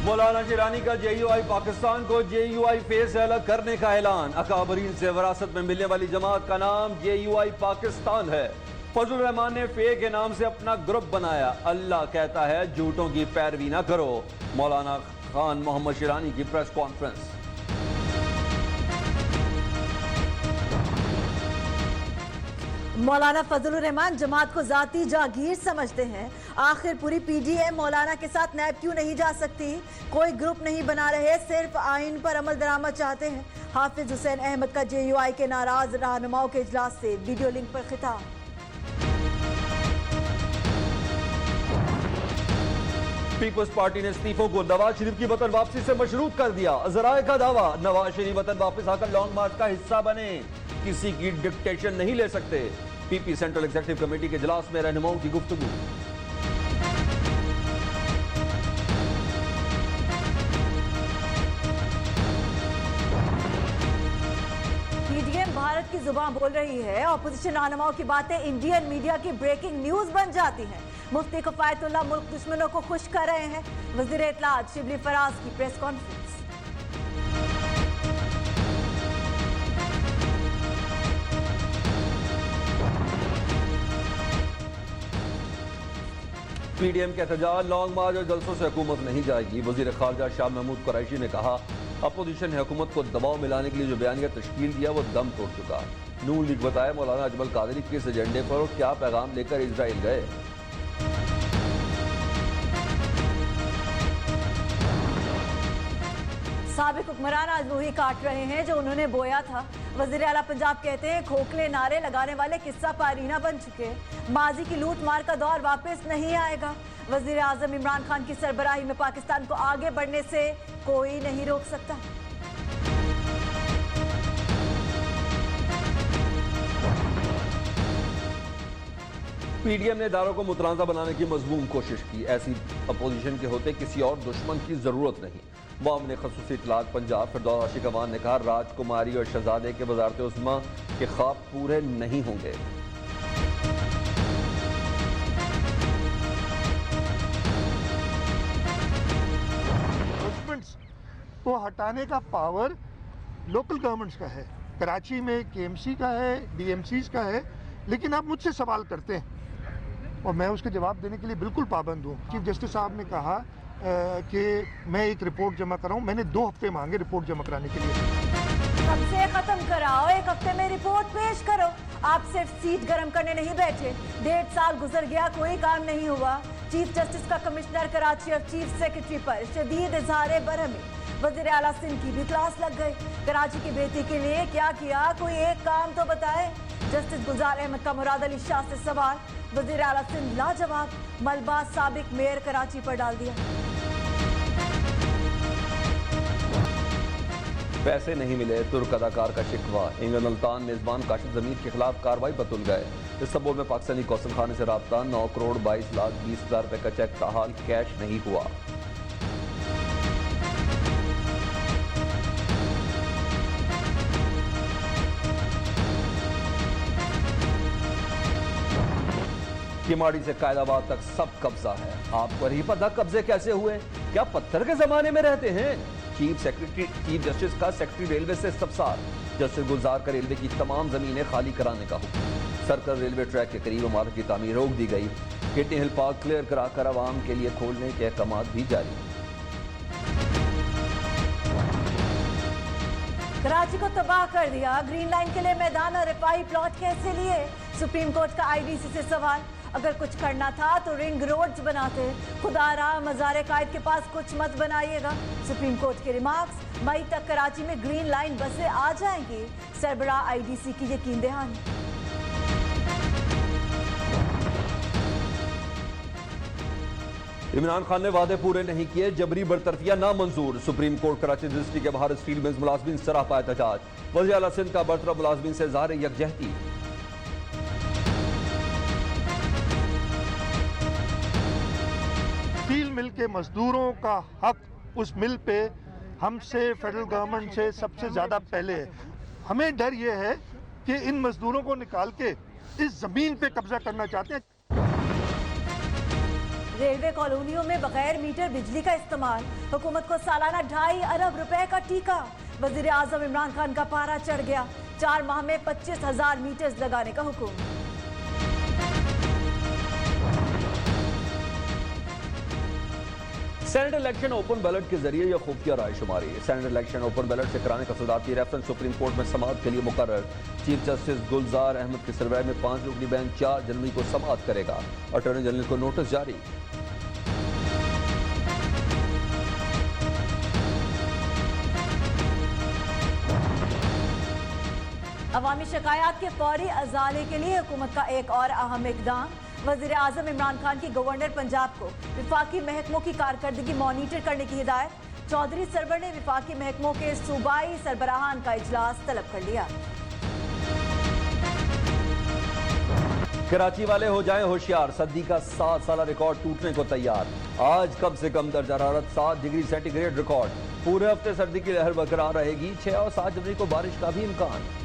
मौलाना शिरानी का JUI पाकिस्तान को JUI face से अलग करने का ऐलान। अकाबरीन से विरासत में मिलने वाली जमात का नाम JUI पाकिस्तान है। फजलुर रहमान ने फे के नाम से अपना ग्रुप बनाया। अल्लाह कहता है झूठों की पैरवी ना करो। मौलाना खान मोहम्मद शिरानी की प्रेस कॉन्फ्रेंस। मौलाना फजलुर रहमान जमात को जाती जागीर समझते हैं। आखिर पूरी PDM मौलाना के साथ नैब क्यों नहीं जा सकती? कोई ग्रुप नहीं बना रहे, सिर्फ आइन पर अमल दरामद चाहते हैं। हाफिज हुसैन अहमद का JUI के नाराज रहनुमाओं के इजलास से वीडियो लिंक पर खिताब। पीपल्स पार्टी ने इस्तीफों को नवाज शरीफ की वतन वापसी से मशरूत कर दिया। जराए का दावा, नवाज शरीफ वतन वापस आकर लॉन्ग मार्च का हिस्सा बने, किसी की डिक्टेशन नहीं ले सकते। PP सेंट्रल एग्जीक्यूटिव कमेटी के इजलास में रहनुमाओं की गुफ्तगू। PDM भारत की जुबान बोल रही है। ऑपोजिशन रहनुमाओं की बातें इंडियन मीडिया की ब्रेकिंग न्यूज बन जाती हैं। मुफ्ती कफायतुल्लाह मुल्क दुश्मनों को खुश कर रहे हैं। वजीर इत्तलात शिबली फराज की प्रेस कॉन्फ्रेंस। PDM के एहतजाज, लॉन्ग मार्च और जलसों से हुकूमत नहीं जाएगी। वजीर खारजा शाह महमूद कुरैशी ने कहा, अपोजिशन ने हुकूमत को दबाव मिलाने के लिए जो बयानिया तश्कील दिया वो दम तोड़ चुका। नून लीग बताया मौलाना अजमल कादरी किस एजेंडे पर और क्या पैगाम लेकर इजराइल गए। साबिक हुक्मरान आज वही काट रहे हैं जो उन्होंने बोया था। वजीर आला पंजाब कहते हैं खोखले नारे लगाने वाले किस्सा पारीना बन चुके। माजी की लूट मार का दौर वापस नहीं आएगा। वजीर आजम इमरान खान की सरबराही में पाकिस्तान को आगे बढ़ने से कोई नहीं रोक सकता। PDM ने इदारों को मुतनाज़ा बनाने की मजमून कोशिश की। ऐसी अपोजिशन के होते किसी और दुश्मन की जरूरत नहीं। मामले खसूसी इत्तलात पंजाब फिरदौस आशिक अवान ने कहा, राजकुमारी और शहजादे के वज़ारत उस्मा के ख्वाब पूरे नहीं होंगे। को हटाने का पावर लोकल गवर्नमेंट्स का है। कराची में KMC का है, DMCs का है। लेकिन आप मुझसे सवाल करते हैं और मैं उसके जवाब देने के लिए बिल्कुल पाबंद हूँ। चीफ जस्टिस साहब ने कहा कि मैं एक रिपोर्ट जमा कराऊं। मैंने 2 हफ्ते मांगे रिपोर्ट जमा कराने के लिए। सबसे खत्म कराओ, 1 हफ्ते में रिपोर्ट पेश करो। आप सिर्फ सीट गर्म करने नहीं बैठे। 1.5 साल गुजर गया, कोई काम नहीं हुआ। चीफ जस्टिस का कमिश्नर कराची और चीफ सेक्रेटरी पर शदीद इजहार बरहमी। वजीर आला सिंध की भी क्लास लग गई। कराची की बेटी के लिए क्या किया, कोई एक काम तो बताए। जस्टिस गुलजार अहमद का मुराद अली शाह से सवाल। वजीर आला सिंध लाजवाब। मलबा साबिक मेयर कराची पर डाल दिया। पैसे नहीं मिले, तुर्क अदाकार का शिकवा। इंगन मुल्तान मेजबान काशिफ जमीर के खिलाफ कार्रवाई पर तुल गए। इस सबब में पाकिस्तानी कौंसल खाने से राब्ता। 9 करोड़ 22 लाख 20 हजार रुपए का चेक ताहाल कैश नहीं हुआ। किमाड़ी से कायदाबाद तक सब कब्जा है। आपको नहीं पता कब्जे कैसे हुए? क्या पत्थर के जमाने में रहते हैं? चीफ जस्टिस का सेक्रेटरी रेलवे से इस्तफसार। जस्टिस गुलजार का रेलवे की तमाम जमीनें खाली कराने का हुक्म। सर्कल रेलवे ट्रैक के करीब इमारत की तामीर रोक दी गई। किडनी हिल पार्क क्लियर कराकर आवाम के लिए खोलने के अहकाम भी जारी। कराची को तबाह कर दिया। ग्रीन लाइन के लिए मैदान और रिफाई प्लॉट कैसे लिए? सुप्रीम कोर्ट का IDC से सवाल। अगर कुछ करना था तो रिंग रोड्स बनाते। खुदारा मज़ार कायद के पास कुछ मत बनाइएगा। सुप्रीम कोर्ट के रिमार्क्स। मई तक कराची में ग्रीन लाइन बसें आ जाएंगी। सरबराह IDC की यकीन दहानी। इमरान खान ने वादे पूरे नहीं किए, जबरी बरतरफियां नामंजूर। सुप्रीम कोर्ट कराची रजिस्ट्री के बाहर स्टील मिल्स मुलाजमीन सरापा एहतजाज। वज़ीर आला सिंध का बरतरफ मुलाजमीन से इज़हार यकजहती। स्टील मिल के मजदूरों का हक उस मिल पे हमसे, फेडरल गवर्नमेंट से सबसे ज़्यादा पहले है। हमें डर ये है कि इन मजदूरों को निकाल के इस ज़मीन पे कब्जा करना चाहते हैं। रेलवे कॉलोनियों में बगैर मीटर बिजली का इस्तेमाल, हुकूमत को सालाना 2.5 अरब रुपए का टीका। वजीर आजम इमरान खान का पारा चढ़ गया, 4 माह में 25,000 मीटर्स लगाने का हुक्म। सेनेट इलेक्शन ओपन बैलेट के जरिए यह खुफिया रायशुमारी। सेनेट इलेक्शन ओपन बैलेट से कराने का सदारती रेफरेंस सुप्रीम कोर्ट में समाअत के लिए मुकर्रर। चीफ जस्टिस गुलजार अहमद की सरबराही में 5 रुकनी बेंच 4 जनवरी को समाअत करेगा। अटॉर्नी जनरल को नोटिस जारी। अवामी शिकायत के फौरी अजाले के लिए हुकूमत का एक और अहम इकदाम। वजीर आजम इमरान खान की गवर्नर पंजाब को विफाकी महकमों की कारकर्दगी मॉनिटर करने की हिदायत। चौधरी सरवर ने विफाकी महकमों के सूबाई सरबराहान का इजलास तलब कर लिया। कराची वाले हो जाएं होशियार, सर्दी का 7 साला रिकॉर्ड टूटने को तैयार। आज कम से कम दर्जा हरारत 7 डिग्री सेंटीग्रेड रिकॉर्ड। पूरे हफ्ते सर्दी की लहर बरकरार रहेगी। 6 और 7 जनवरी को बारिश का भी इम्कान।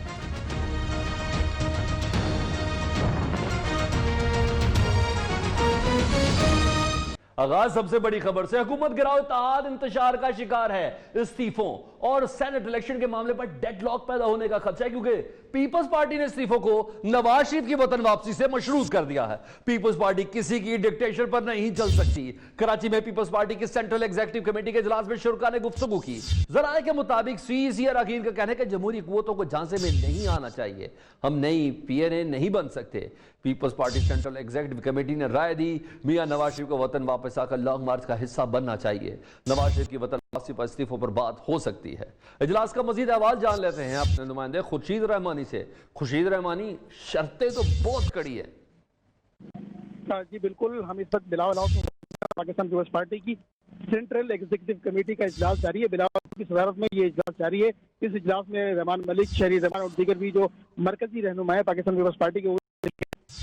आगाज सबसे बड़ी खबर से। हुकूमत गिराओ इत्तेहाद इंतशार का शिकार है। इस्तीफों और सेनेट इलेक्शन के मामले पर डेडलॉक पैदा होने का खदशा है, क्योंकि पीपल्स पार्टी ने इस्तीफों को नवाज शरीफ की वतन वापसी से मशरूत कर दिया है। पीपल्स पार्टी किसी की डिक्टेशन पर नहीं चल सकती। कराची में पीपल्स पार्टी की सेंट्रल एग्जीक्यूटिव कमेटी के इजलास में शुरा ने गुफ्तगू की। जराए के मुताबिक सीसी अरकान का कहना है कि जमहूरी कुव्वतों को झांसे में नहीं आना चाहिए। हम नई PNA नहीं बन सकते। Peoples party central executive committee ने राय दी, मियां नवाज शरीफ को वतन वापस आकर लॉन्ग मार्च का हिस्सा बनना चाहिए। नवाज शरीफ की वतन वापसी पर इस्तीफों पर बात हो सकती है। इजलास का मजीद अहवाल जान लेते हैं अपने नुमाइंदे खुर्शीद रहमानी से। खुर्शीद रहमानी, शर्तें तो बहुत कड़ी है। जी बिल्कुल, हम इस वक्त बिलावल हाउस में पाकिस्तान पीपल्स पार्टी की सेंट्रल एग्जीक्यूटिव कमेटी का इजलास जारी है। बिलावल की सदारत में ये इजलास जारी है। इस इजलास में रहमान मलिक, शहरी रहमान और दीगर भी जो मरकजी रहनुमा है पाकिस्तान पीपल्स पार्टी के,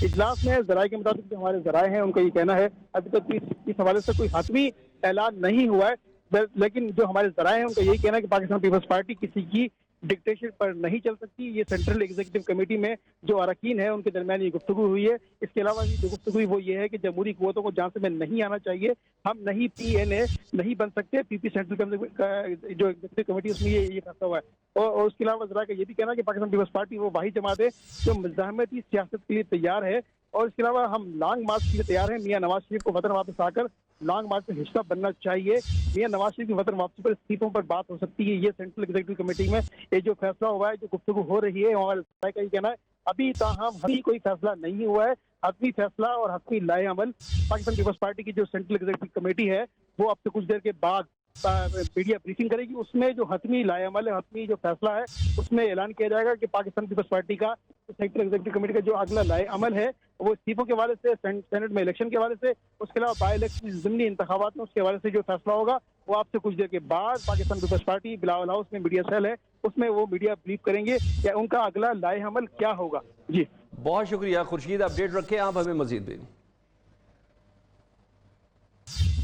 इजलास में जराए के मुताबिक जो हमारे जराए हैं उनका ये कहना है अभी तक इस हवाले से कोई हतमी ऐलान नहीं हुआ है, लेकिन जो हमारे जराए हैं उनका यही कहना है कि पाकिस्तान पीपल्स पार्टी किसी की डिक्टेशन पर नहीं चल सकती। ये सेंट्रल एग्जीक्यूटिव कमेटी में जो अरकान है उनके दरमियान ये गुफ्तगू हुई है। इसके अलावा जो गुफ्तगू हुई वो ये है कि जमहूरी कुव्वतों को झांसे में नहीं आना चाहिए। हम नहीं PNA नहीं बन सकते। PP सेंट्रल जो एग्जीक्यूटिव कमेटी उसमें ये फैसला हुआ है। और उसके अलावा जरा का ये भी कहना है कि पाकिस्तान पीपल्स पार्टी वो वाहिद जमात है जो मुज़ाहमती सियासत के लिए तैयार है। और इसके अलावा हम लॉन्ग मार्च के लिए तैयार हैं। मियां नवाज शरीफ को वतन वापस आकर लॉन्ग मार्च का हिस्सा बनना चाहिए। मियां नवाज शरीफ की वतन वापसी पर इस्तीफों पर बात हो सकती है। ये सेंट्रल एग्जीक्यूटिव कमेटी में ये जो फैसला हुआ है, जो गुफ्तगू हो रही है, हमारे का ये कहना है अभी ताहम अभी कोई फैसला नहीं हुआ है। हतमी फैसला और हतमी लाए अमल पाकिस्तान पीपल्स पार्टी की जो सेंट्रल एग्जीक्यूटिव कमेटी है वो अब से कुछ देर के बाद मीडिया ब्रीफिंग करेगी। उसमें जो हतमी लाए अमल है, हतमी जो फैसला है, उसमें ऐलान किया जाएगा कि पाकिस्तान पीपल्स पार्टी का सेंट्रल एग्जीक्यूटिव कमेटी का जो अगला लाए अमल है वो इस्तीफों के हवाले से, सेनेट में इलेक्शन के हवाले से, उसके अलावा बाई इलेक्शन ज़िमनी इंतखाबात में उसके हवाले से जो फैसला होगा वो आपसे कुछ देर के बाद Pakistan peoples party Bilawal house में मीडिया सेल है उसमें वो मीडिया ब्रीफ करेंगे या उनका अगला लाए अमल क्या होगा। जी बहुत शुक्रिया खुर्शीद, अपडेट रखें आप हमें मजीद भी।